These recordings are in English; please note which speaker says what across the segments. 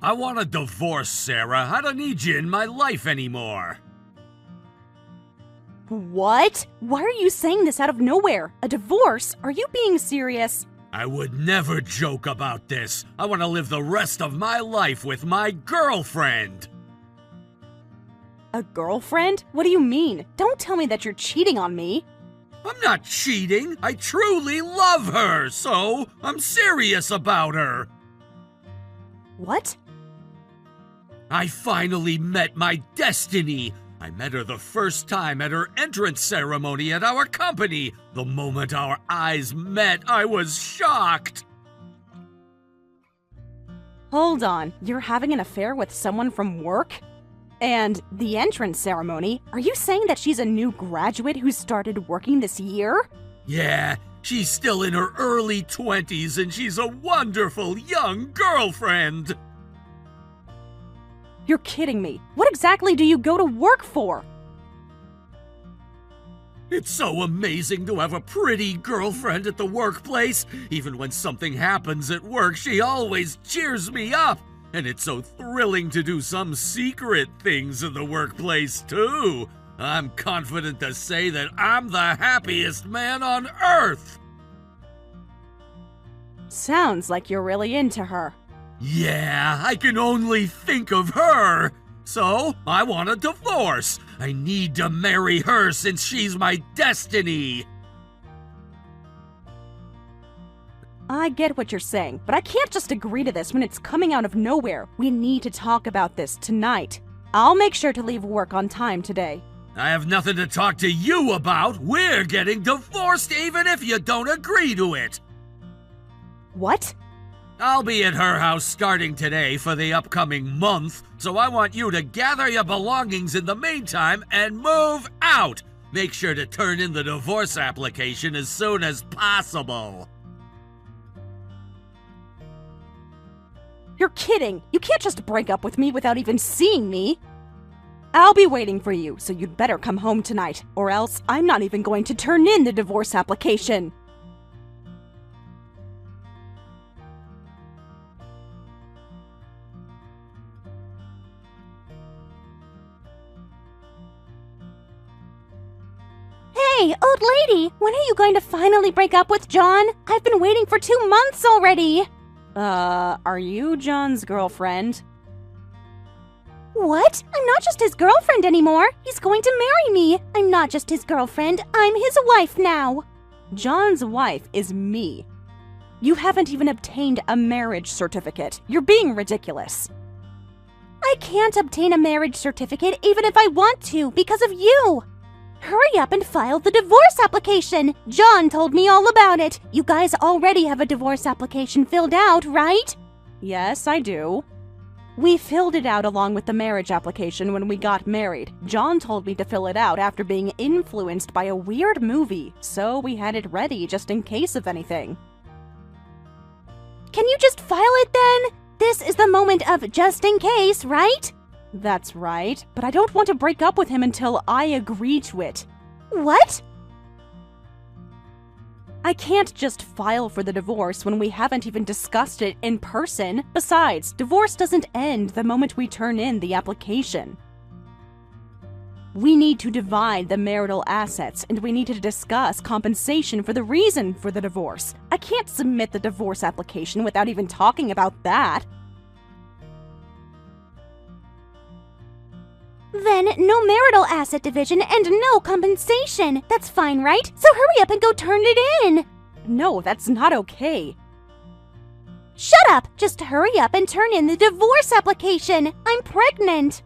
Speaker 1: I want a divorce, Sarah. I don't need you in my life anymore.
Speaker 2: What? Why are you saying this out of nowhere? A divorce? Are you being serious?
Speaker 1: I would never joke about this. I want to live the rest of my life with my girlfriend.
Speaker 2: A girlfriend? What do you mean? Don't tell me that you're cheating on me.
Speaker 1: I'm not cheating. I truly love her, so I'm serious about her.
Speaker 2: What?
Speaker 1: I finally met my destiny. I met her the first time at her entrance ceremony at our company. The moment our eyes met, I was shocked.
Speaker 2: Hold on, you're having an affair with someone from work? And the entrance ceremony? Are you saying that she's a new graduate who started working this year?
Speaker 1: Yeah, she's still in her early 20s and she's a wonderful young girlfriend.
Speaker 2: You're kidding me. What exactly do you go to work for?
Speaker 1: It's so amazing to have a pretty girlfriend at the workplace. Even when something happens at work, she always cheers me up. And it's so thrilling to do some secret things in the workplace, too. I'm confident to say that I'm the happiest man on earth.
Speaker 2: Sounds like you're really into her.
Speaker 1: Yeah, I can only think of her. So, I want a divorce. I need to marry her since she's my destiny.
Speaker 2: I get what you're saying, but I can't just agree to this when it's coming out of nowhere. We need to talk about this tonight. I'll make sure to leave work on time today.
Speaker 1: I have nothing to talk to you about. We're getting divorced even if you don't agree to it.
Speaker 2: What?
Speaker 1: I'll be at her house starting today for the upcoming month, so I want you to gather your belongings in the meantime and move out. Make sure to turn in the divorce application as soon as possible.
Speaker 2: You're kidding! You can't just break up with me without even seeing me! I'll be waiting for you, so you'd better come home tonight, or else I'm not even going to turn in the divorce application! Hey, old lady! When are you going to finally break up with John? I've been waiting for 2 months already! Are you John's girlfriend? What? I'm not just his girlfriend anymore. He's going to marry me. I'm not just his girlfriend. I'm his wife now. John's wife is me. You haven't even obtained a marriage certificate. You're being ridiculous. I can't obtain a marriage certificate even if I want to because of you. Hurry up and file the divorce application! John told me all about it! You guys already have a divorce application filled out, right? Yes, I do. We filled it out along with the marriage application when we got married. John told me to fill it out after being influenced by a weird movie, so we had it ready just in case of anything. Can you just file it then? This is the moment of just in case, right? That's right, but I don't want to break up with him until I agree to it. What? I can't just file for the divorce when we haven't even discussed it in person. Besides, divorce doesn't end the moment we turn in the application. We need to divide the marital assets, and we need to discuss compensation for the reason for the divorce. I can't submit the divorce application without even talking about that. Then, no marital asset division and no compensation. That's fine, right? So hurry up and go turn it in. No, that's not okay. Shut up! Just hurry up and turn in the divorce application. I'm pregnant.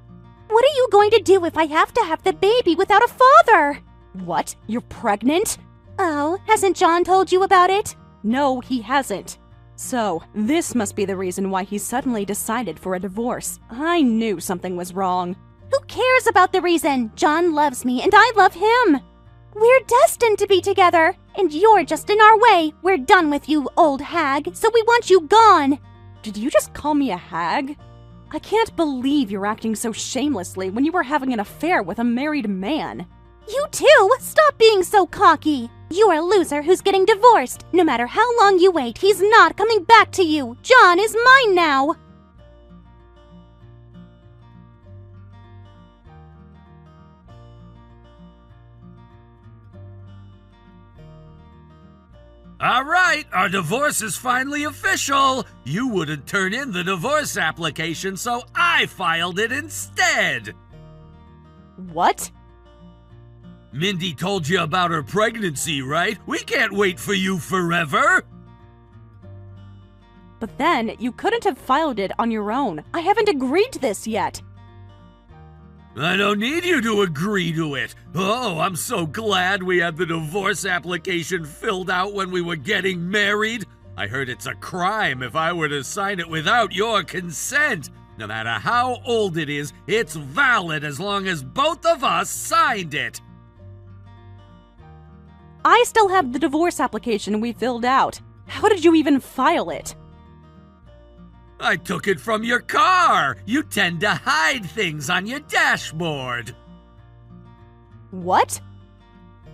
Speaker 2: What are you going to do if I have to have the baby without a father? What? You're pregnant? Oh, hasn't John told you about it? No, he hasn't. So, this must be the reason why he suddenly decided for a divorce. I knew something was wrong. Who cares about the reason? John loves me and I love him. We're destined to be together, and you're just in our way. We're done with you, old hag, so we want you gone. Did you just call me a hag? I can't believe you're acting so shamelessly when you were having an affair with a married man. You too? Stop being so cocky. You're a loser who's getting divorced. No matter how long you wait, he's not coming back to you. John is mine now.
Speaker 1: All right, our divorce is finally official. You wouldn't turn in the divorce application, so I filed it instead.
Speaker 2: What?
Speaker 1: Mindy told you about her pregnancy, right? We can't wait for you forever.
Speaker 2: But then, you couldn't have filed it on your own. I haven't agreed to this yet.
Speaker 1: I don't need you to agree to it. Oh, I'm so glad we had the divorce application filled out when we were getting married. I heard it's a crime if I were to sign it without your consent. No matter how old it is, it's valid as long as both of us signed it.
Speaker 2: I still have the divorce application we filled out. How did you even file it?
Speaker 1: I took it from your car. You tend to hide things on your dashboard.
Speaker 2: What?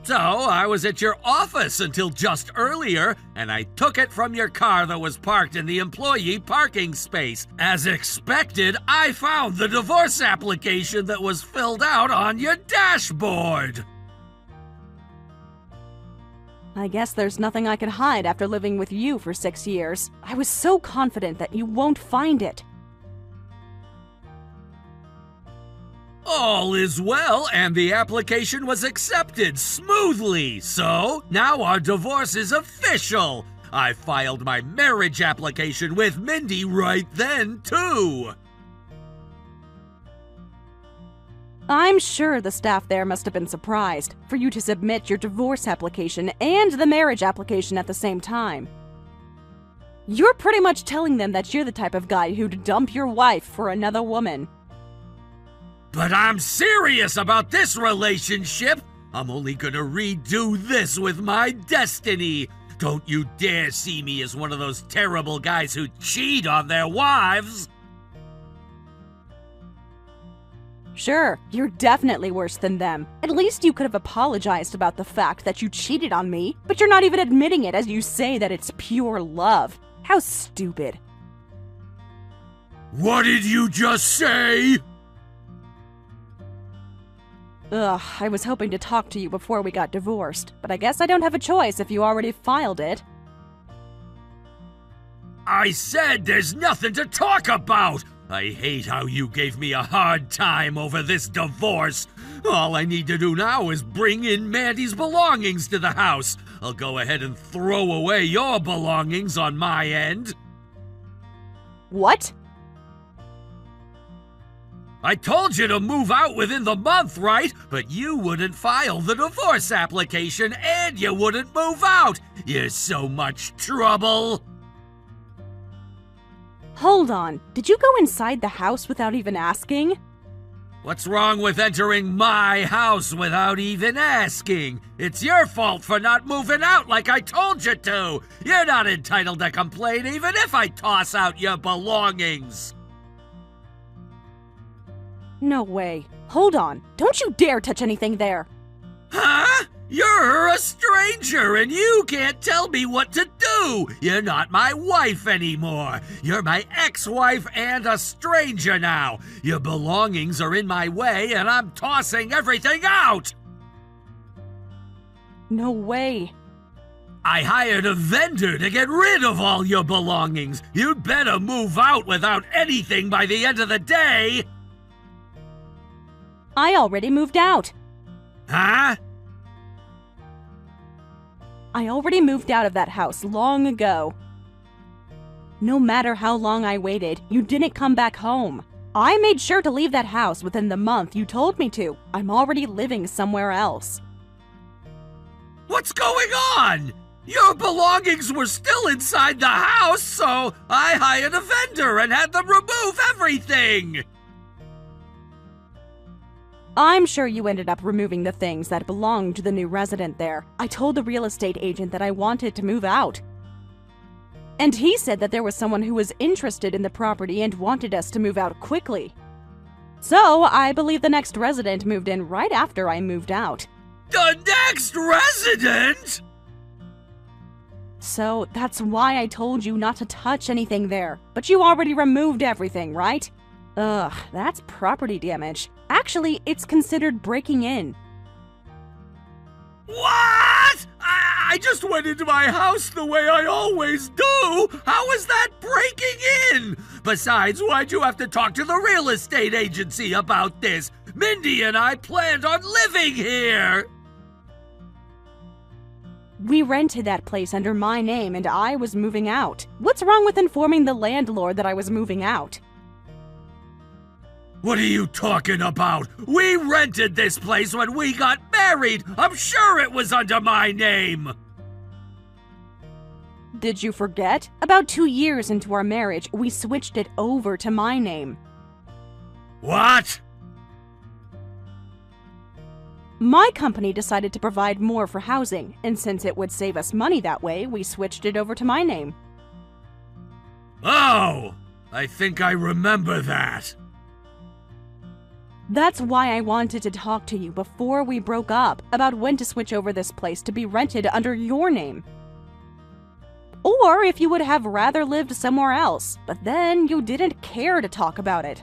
Speaker 1: So, I was at your office until just earlier, and I took it from your car that was parked in the employee parking space. As expected, I found the divorce application that was filled out on your dashboard.
Speaker 2: I guess there's nothing I can hide after living with you for 6 years. I was so confident that you won't find it.
Speaker 1: All is well, and the application was accepted smoothly. So, now our divorce is official. I filed my marriage application with Mindy right then, too.
Speaker 2: I'm sure the staff there must have been surprised for you to submit your divorce application and the marriage application at the same time. You're pretty much telling them that you're the type of guy who'd dump your wife for another woman.
Speaker 1: But I'm serious about this relationship. I'm only gonna redo this with my destiny. Don't you dare see me as one of those terrible guys who cheat on their wives.
Speaker 2: Sure, you're definitely worse than them. At least you could have apologized about the fact that you cheated on me, but you're not even admitting it as you say that it's pure love. How stupid.
Speaker 1: What did you just say?
Speaker 2: Ugh, I was hoping to talk to you before we got divorced, but I guess I don't have a choice if you already filed it.
Speaker 1: I said there's nothing to talk about! I hate how you gave me a hard time over this divorce. All I need to do now is bring in Mandy's belongings to the house. I'll go ahead and throw away your belongings on my end.
Speaker 2: What?
Speaker 1: I told you to move out within the month, right? But you wouldn't file the divorce application and you wouldn't move out. You're so much trouble.
Speaker 2: Hold on, did you go inside the house without even asking?
Speaker 1: What's wrong with entering my house without even asking? It's your fault for not moving out like I told you to. You're not entitled to complain even if I toss out your belongings.
Speaker 2: No way. Hold on, don't you dare touch anything there.
Speaker 1: Huh? You're a stranger and you can't tell me what to do. You're not my wife anymore. You're my ex-wife and a stranger now. Your belongings are in my way and I'm tossing everything out.
Speaker 2: No way.
Speaker 1: I hired a vendor to get rid of all your belongings. You'd better move out without anything by the end of the day.
Speaker 2: I already moved out.
Speaker 1: Huh?
Speaker 2: I already moved out of that house long ago. No matter how long I waited, you didn't come back home. I made sure to leave that house within the month you told me to. I'm already living somewhere else.
Speaker 1: What's going on? Your belongings were still inside the house, so I hired a vendor and had them remove everything.
Speaker 2: I'm sure you ended up removing the things that belonged to the new resident there. I told the real estate agent that I wanted to move out. And he said that there was someone who was interested in the property and wanted us to move out quickly. So, I believe the next resident moved in right after I moved out.
Speaker 1: The next resident?
Speaker 2: So, that's why I told you not to touch anything there. But you already removed everything, right? Ugh, that's property damage. Actually, it's considered breaking in.
Speaker 1: What? I just went into my house the way I always do. How is that breaking in? Besides, why'd you have to talk to the real estate agency about this? Mindy and I planned on living here.
Speaker 2: We rented that place under my name and I was moving out. What's wrong with informing the landlord that I was moving out?
Speaker 1: What are you talking about? We rented this place when we got married. I'm sure it was under my name.
Speaker 2: Did you forget? About 2 years into our marriage, we switched it over to my name.
Speaker 1: What?
Speaker 2: My company decided to provide more for housing, and since it would save us money that way, we switched it over to my name.
Speaker 1: Oh, I think I remember that.
Speaker 2: That's why I wanted to talk to you before we broke up about when to switch over this place to be rented under your name. Or if you would have rather lived somewhere else, but then you didn't care to talk about it.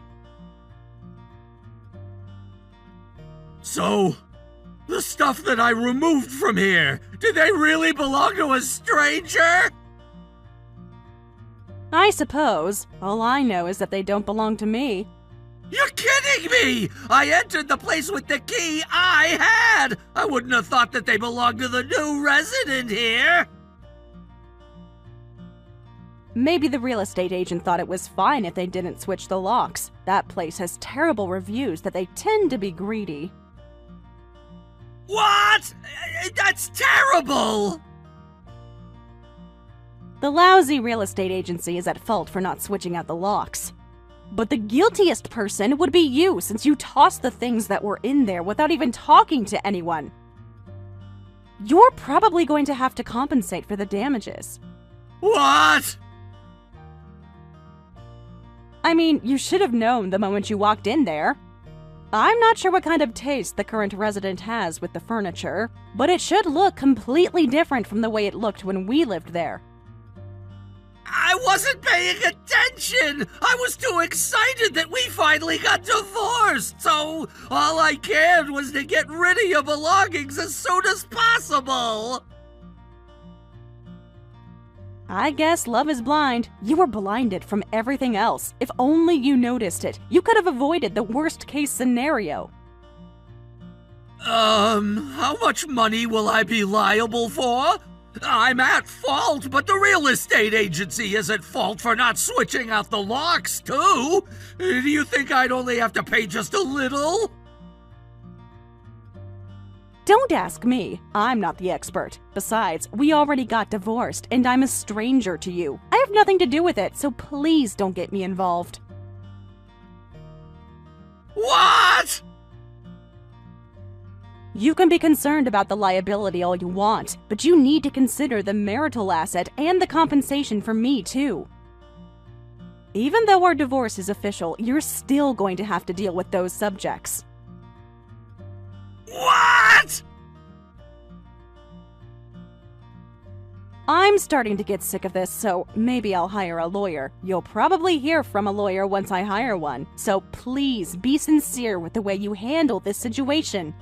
Speaker 1: So, the stuff that I removed from here, did they really belong to a stranger?
Speaker 2: I suppose. All I know is that they don't belong to me.
Speaker 1: You're kidding me! I entered the place with the key I had! I wouldn't have thought that they belonged to the new resident here!
Speaker 2: Maybe the real estate agent thought it was fine if they didn't switch the locks. That place has terrible reviews that they tend to be greedy.
Speaker 1: What? That's terrible!
Speaker 2: The lousy real estate agency is at fault for not switching out the locks. But the guiltiest person would be you, since you tossed the things that were in there without even talking to anyone. You're probably going to have to compensate for the damages.
Speaker 1: What?
Speaker 2: I mean, you should have known the moment you walked in there. I'm not sure what kind of taste the current resident has with the furniture, but it should look completely different from the way it looked when we lived there.
Speaker 1: I wasn't paying attention! I was too excited that we finally got divorced, so all I cared was to get rid of your belongings as soon as possible!
Speaker 2: I guess love is blind. You were blinded from everything else. If only you noticed it, you could have avoided the worst-case scenario.
Speaker 1: How much money will I be liable for? I'm at fault, but the real estate agency is at fault for not switching out the locks, too. Do you think I'd only have to pay just a little?
Speaker 2: Don't ask me. I'm not the expert. Besides, we already got divorced, and I'm a stranger to you. I have nothing to do with it, so please don't get me involved.
Speaker 1: What?
Speaker 2: You can be concerned about the liability all you want, but you need to consider the marital asset and the compensation for me, too. Even though our divorce is official, you're still going to have to deal with those subjects.
Speaker 1: What?
Speaker 2: I'm starting to get sick of this, so maybe I'll hire a lawyer. You'll probably hear from a lawyer once I hire one, so please be sincere with the way you handle this situation.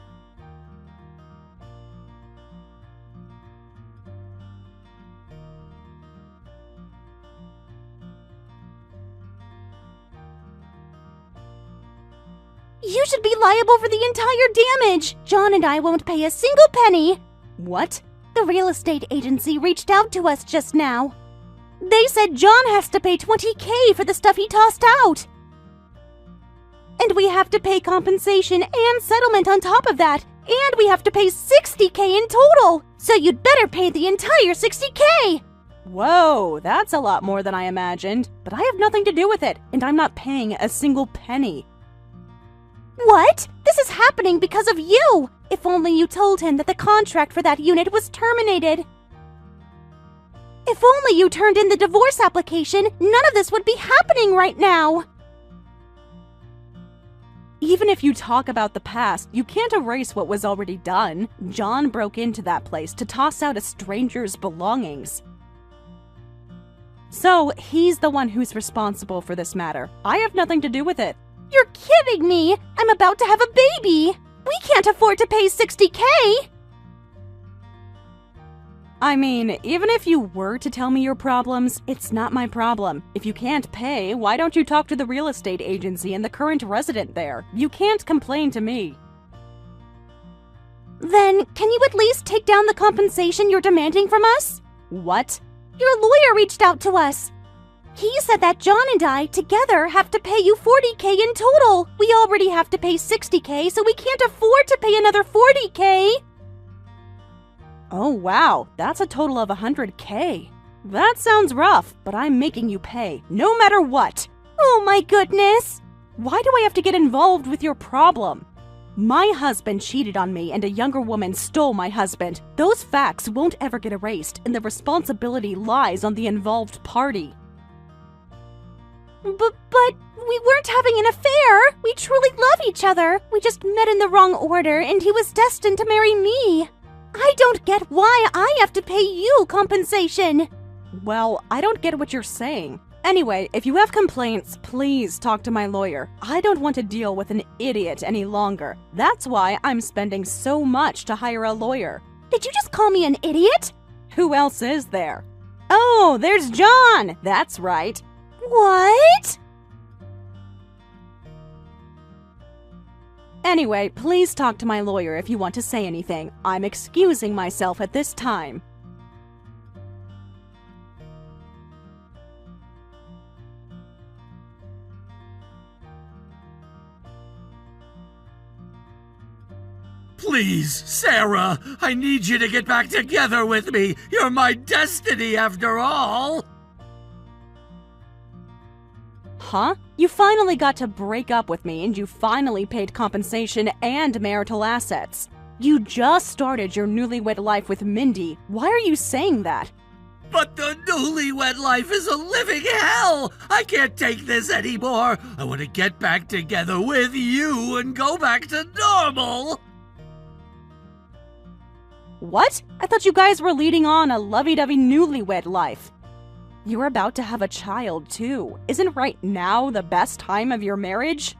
Speaker 2: You should be liable for the entire damage! John and I won't pay a single penny! What? The real estate agency reached out to us just now. They said John has to pay $20,000 for the stuff he tossed out! And we have to pay compensation and settlement on top of that, and we have to pay $60,000 in total! So you'd better pay the entire $60,000! Whoa, that's a lot more than I imagined, but I have nothing to do with it, and I'm not paying a single penny. What? This is happening because of you! If only you told him that the contract for that unit was terminated. If only you turned in the divorce application, none of this would be happening right now! Even if you talk about the past, you can't erase what was already done. John broke into that place to toss out a stranger's belongings. So, he's the one who's responsible for this matter. I have nothing to do with it. You're kidding me! I'm about to have a baby! We can't afford to pay $60,000! I mean, even if you were to tell me your problems, it's not my problem. If you can't pay, why don't you talk to the real estate agency and the current resident there? You can't complain to me. Then, can you at least take down the compensation you're demanding from us? What? Your lawyer reached out to us. He said that John and I, together, have to pay you $40K in total. We already have to pay $60K, so we can't afford to pay another $40K. Oh wow, that's a total of $100K. That sounds rough, but I'm making you pay, no matter what. Oh my goodness! Why do I have to get involved with your problem? My husband cheated on me and a younger woman stole my husband. Those facts won't ever get erased, and the responsibility lies on the involved party. But we weren't having an affair. We truly love each other. We just met in the wrong order, and he was destined to marry me. I don't get why I have to pay you compensation. Well, I don't get what you're saying. Anyway, if you have complaints, please talk to my lawyer. I don't want to deal with an idiot any longer. That's why I'm spending so much to hire a lawyer. Did you just call me an idiot? Who else is there? Oh, there's John! That's right. What? Anyway, please talk to my lawyer if you want to say anything. I'm excusing myself at this time.
Speaker 1: Please, Sarah, I need you to get back together with me. You're my destiny after all.
Speaker 2: Huh? You finally got to break up with me and you finally paid compensation and marital assets. You just started your newlywed life with Mindy. Why are you saying that?
Speaker 1: But the newlywed life is a living hell! I can't take this anymore! I want to get back together with you and go back to normal!
Speaker 2: What? I thought you guys were leading on a lovey-dovey newlywed life. You're about to have a child, too. Isn't right now the best time of your marriage?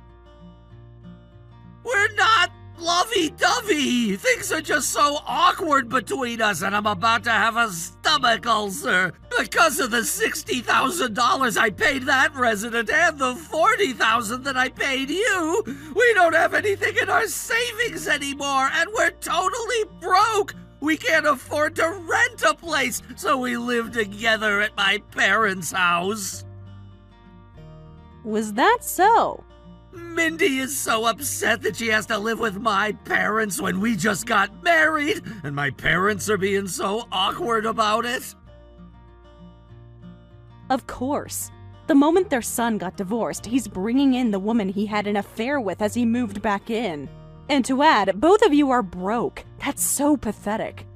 Speaker 1: We're not lovey-dovey! Things are just so awkward between us, and I'm about to have a stomach ulcer. Because of the $60,000 I paid that resident and the $40,000 that I paid you, we don't have anything in our savings anymore, and we're totally broke! We can't afford to rent a place, so we live together at my parents' house.
Speaker 2: Was that so?
Speaker 1: Mindy is so upset that she has to live with my parents when we just got married, and my parents are being so awkward about it.
Speaker 2: Of course. The moment their son got divorced, he's bringing in the woman he had an affair with as he moved back in. And to add, both of you are broke. That's so pathetic.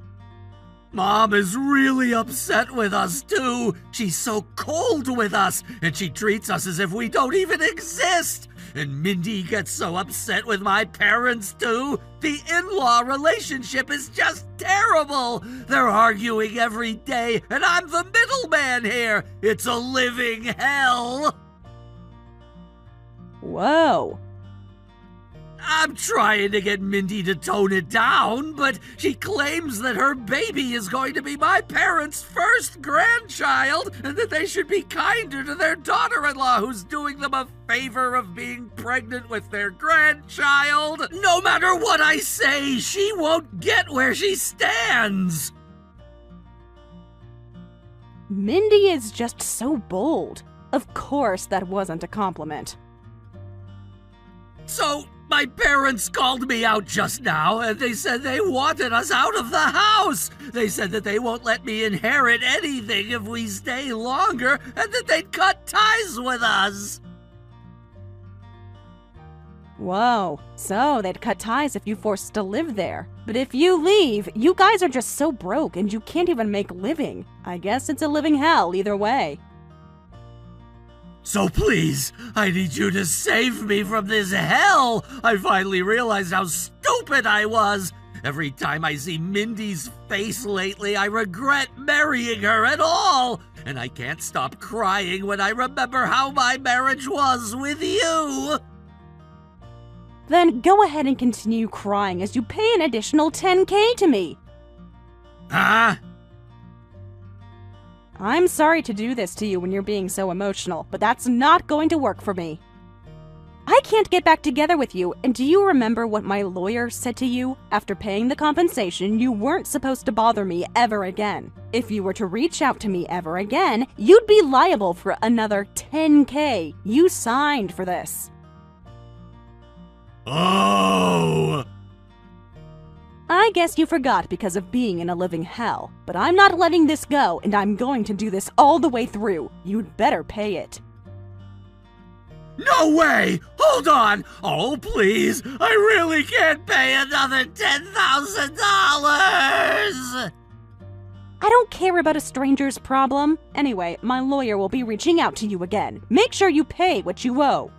Speaker 1: Mom is really upset with us, too. She's so cold with us, and she treats us as if we don't even exist. And Mindy gets so upset with my parents, too. The in-law relationship is just terrible. They're arguing every day, and I'm the middleman here. It's a living hell.
Speaker 2: Whoa.
Speaker 1: I'm trying to get Mindy to tone it down, but she claims that her baby is going to be my parents' first grandchild, and that they should be kinder to their daughter-in-law who's doing them a favor of being pregnant with their grandchild. No matter what I say, she won't get where she stands.
Speaker 2: Mindy is just so bold. Of course that wasn't a compliment.
Speaker 1: So, my parents called me out just now, and they said they wanted us out of the house. They said that they won't let me inherit anything if we stay longer, and that they'd cut ties with us.
Speaker 2: Whoa, so they'd cut ties if you forced to live there. But if you leave, you guys are just so broke and you can't even make living. I guess it's a living hell either way.
Speaker 1: So please, I need you to save me from this hell! I finally realized how stupid I was! Every time I see Mindy's face lately, I regret marrying her at all! And I can't stop crying when I remember how my marriage was with you!
Speaker 2: Then go ahead and continue crying as you pay an additional $10K to me.
Speaker 1: Huh?
Speaker 2: I'm sorry to do this to you when you're being so emotional, but that's not going to work for me. I can't get back together with you, and do you remember what my lawyer said to you? After paying the compensation, you weren't supposed to bother me ever again. If you were to reach out to me ever again, you'd be liable for another $10K. You signed for this.
Speaker 1: Oh!
Speaker 2: I guess you forgot because of being in a living hell, but I'm not letting this go, and I'm going to do this all the way through. You'd better pay it.
Speaker 1: No way! Hold on! Oh, please! I really can't pay another $10,000!
Speaker 2: I don't care about a stranger's problem. Anyway, my lawyer will be reaching out to you again. Make sure you pay what you owe.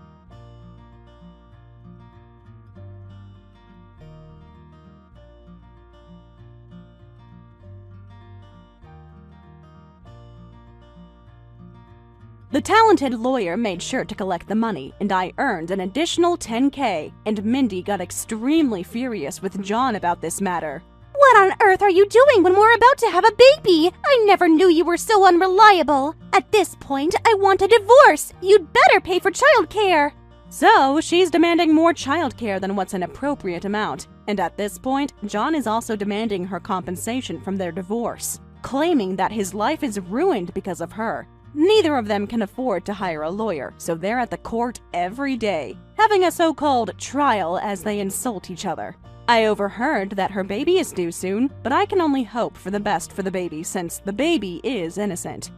Speaker 2: The talented lawyer made sure to collect the money, and I earned an additional $10K, and Mindy got extremely furious with John about this matter. What on earth are you doing when we're about to have a baby? I never knew you were so unreliable. At this point, I want a divorce. You'd better pay for childcare. So, she's demanding more childcare than what's an appropriate amount, and at this point, John is also demanding her compensation from their divorce, claiming that his life is ruined because of her. Neither of them can afford to hire a lawyer, so they're at the court every day, having a so-called trial as they insult each other. I overheard that her baby is due soon, but I can only hope for the best for the baby since the baby is innocent.